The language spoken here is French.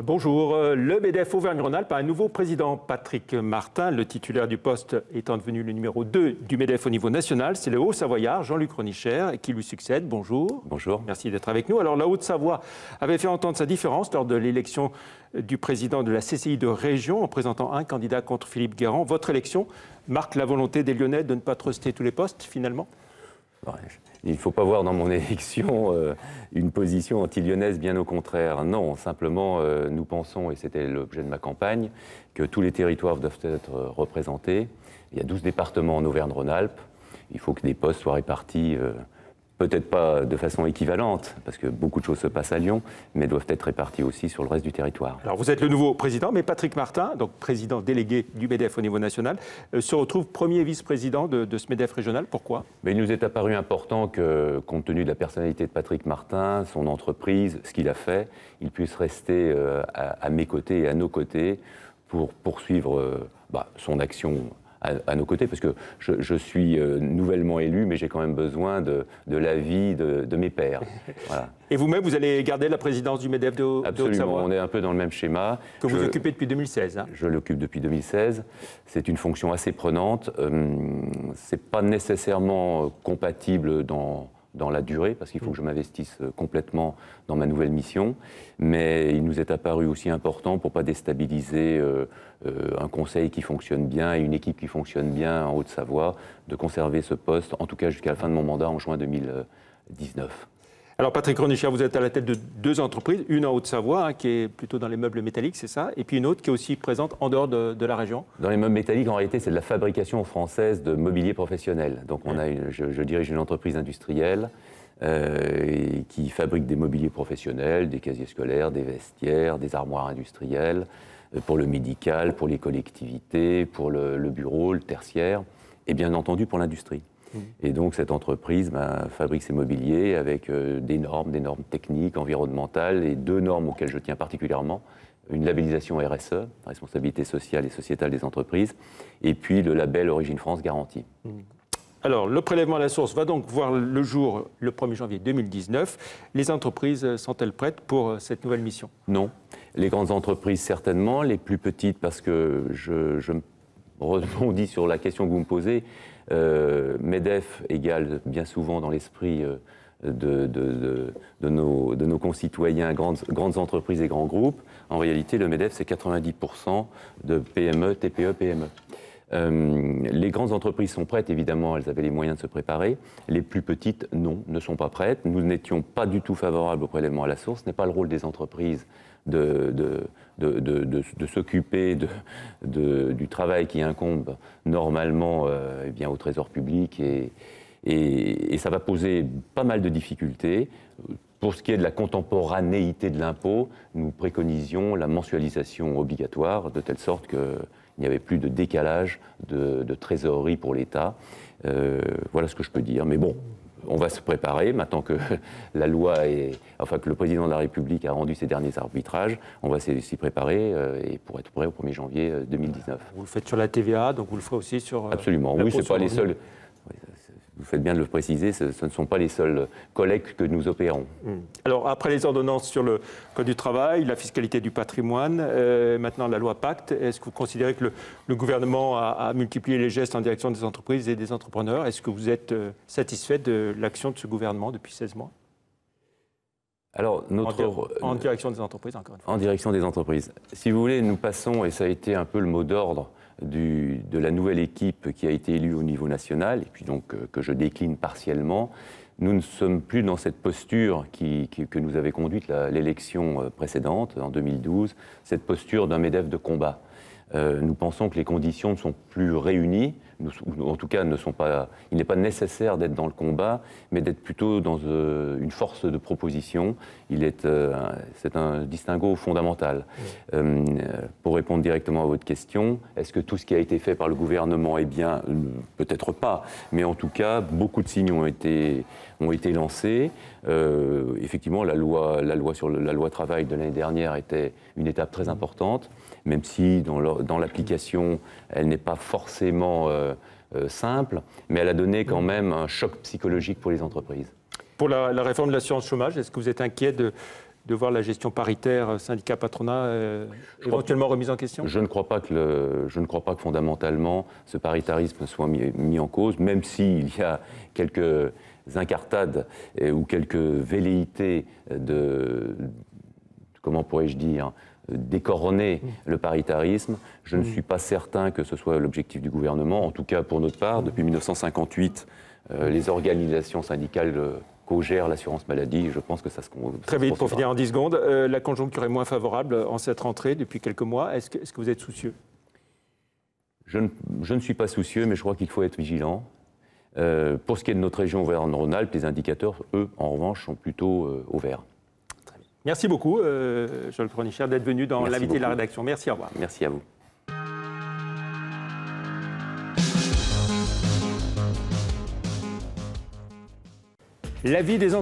Bonjour. Le MEDEF Auvergne-Rhône-Alpes a un nouveau président, Patrick Martin. Le titulaire du poste étant devenu le numéro 2 du MEDEF au niveau national. C'est le Haut-Savoyard, Jean-Luc Ronicher, qui lui succède. Bonjour. Bonjour. Merci d'être avec nous. Alors, la Haute-Savoie avait fait entendre sa différence lors de l'élection du président de la CCI de région en présentant un candidat contre Philippe Guérand. Votre élection marque la volonté des Lyonnais de ne pas truster tous les postes, finalement ? Il ne faut pas voir dans mon élection une position anti-lyonnaise, bien au contraire. Non, simplement, nous pensons, et c'était l'objet de ma campagne, que tous les territoires doivent être représentés. Il y a 12 départements en Auvergne-Rhône-Alpes. Il faut que des postes soient répartis, peut-être pas de façon équivalente, parce que beaucoup de choses se passent à Lyon, mais doivent être répartis aussi sur le reste du territoire. Alors vous êtes le nouveau président, mais Patrick Martin, donc président délégué du MEDEF au niveau national, se retrouve premier vice-président de ce MEDEF régional. Pourquoi ? Mais il nous est apparu important que, compte tenu de la personnalité de Patrick Martin, son entreprise, ce qu'il a fait, il puisse rester à mes côtés et à nos côtés pour poursuivre son action à nos côtés, parce que je suis nouvellement élu, mais j'ai quand même besoin de l'avis de mes pairs. Voilà. Et vous-même, vous allez garder la présidence du MEDEF de Haute-Savoie ? Absolument, on est un peu dans le même schéma. Que vous occupez depuis 2016. Hein. Je l'occupe depuis 2016. C'est une fonction assez prenante. C'est pas nécessairement compatible dans la durée, parce qu'il faut que je m'investisse complètement dans ma nouvelle mission, mais il nous est apparu aussi important pour ne pas déstabiliser un conseil qui fonctionne bien et une équipe qui fonctionne bien en Haute-Savoie, de conserver ce poste, en tout cas jusqu'à la fin de mon mandat en juin 2019. Alors Patrick Ronicher, vous êtes à la tête de 2 entreprises, une en Haute-Savoie, qui est plutôt dans les meubles métalliques, c'est ça, et puis une autre qui est aussi présente en dehors de la région. Dans les meubles métalliques, en réalité, c'est de la fabrication française de mobilier professionnel. Donc je dirige une entreprise industrielle qui fabrique des mobiliers professionnels, des casiers scolaires, des vestiaires, des armoires industrielles, pour le médical, pour les collectivités, pour le bureau, le tertiaire, et bien entendu pour l'industrie. Et donc cette entreprise fabrique ses mobiliers avec des normes techniques, environnementales, et 2 normes auxquelles je tiens particulièrement. Une labellisation RSE, responsabilité sociale et sociétale des entreprises, et puis le label Origine France Garantie. Alors, le prélèvement à la source va donc voir le jour le 1er janvier 2019. Les entreprises sont-elles prêtes pour cette nouvelle mission ? Non. Les grandes entreprises, certainement. Les plus petites, parce que je rebondis sur la question que vous me posez. MEDEF égale bien souvent dans l'esprit de nos concitoyens grandes entreprises et grands groupes. En réalité, le MEDEF, c'est 90% de PME, TPE, PME. Les grandes entreprises sont prêtes, évidemment, elles avaient les moyens de se préparer. Les plus petites, non, ne sont pas prêtes. Nous n'étions pas du tout favorables au prélèvement à la source. Ce n'est pas le rôle des entreprises de s'occuper du travail qui incombe normalement au Trésor public. Et ça va poser pas mal de difficultés. Pour ce qui est de la contemporanéité de l'impôt, nous préconisions la mensualisation obligatoire, de telle sorte qu'il n'y avait plus de décalage de trésorerie pour l'État. Voilà ce que je peux dire. Mais bon, on va se préparer. Maintenant que la loi que le président de la République a rendu ses derniers arbitrages, on va s'y préparer et pour être prêt au 1er janvier 2019. Vous le faites sur la TVA, donc vous le ferez aussi sur... Absolument, oui, c'est pas les seuls... Vous faites bien de le préciser, ce ne sont pas les seuls collectes que nous opérons. Alors, après les ordonnances sur le Code du travail, la fiscalité du patrimoine, maintenant la loi Pacte, est-ce que vous considérez que le gouvernement a multiplié les gestes en direction des entreprises et des entrepreneurs ? Est-ce que vous êtes satisfait de l'action de ce gouvernement depuis 16 mois ? Alors, en direction des entreprises, encore une fois. En direction des entreprises. Si vous voulez, nous passons, et ça a été un peu le mot d'ordre de la nouvelle équipe qui a été élue au niveau national, et puis donc que je décline partiellement, nous ne sommes plus dans cette posture que nous avait conduite l'élection précédente, en 2012, cette posture d'un MEDEF de combat. Nous pensons que les conditions ne sont plus réunies, en tout cas il n'est pas nécessaire d'être dans le combat, mais d'être plutôt dans une force de proposition. C'est un distinguo fondamental. Pour répondre directement à votre question, est-ce que tout ce qui a été fait par le gouvernement est bien ? Peut-être pas, mais en tout cas, beaucoup de signes ont été lancés. Effectivement, la loi travail de l'année dernière était une étape très importante, même si dans l'application, elle n'est pas forcément simple, mais elle a donné quand même un choc psychologique pour les entreprises. Pour la réforme de l'assurance chômage, est-ce que vous êtes inquiet de voir la gestion paritaire syndicat-patronat éventuellement remise en question? Je ne crois pas que fondamentalement ce paritarisme soit mis en cause, même s'il y a quelques incartades ou quelques velléités comment pourrais-je dire, décorner le paritarisme. Je ne suis pas certain que ce soit l'objectif du gouvernement. En tout cas, pour notre part, depuis 1958, les organisations syndicales co-gèrent l'assurance maladie. Je pense que ça se Très vite, pour finir en 10 secondes, la conjoncture est moins favorable en cette rentrée depuis quelques mois. Est-ce que vous êtes soucieux? Je ne suis pas soucieux, mais je crois qu'il faut être vigilant. Pour ce qui est de notre région Auvergne-Rhône-Alpes, les indicateurs, eux, en revanche, sont plutôt au vert. Merci beaucoup, Joël Kronicher, d'être venu dans l'invité de la rédaction. Merci, au revoir. Merci à vous. L'avis des entreprises.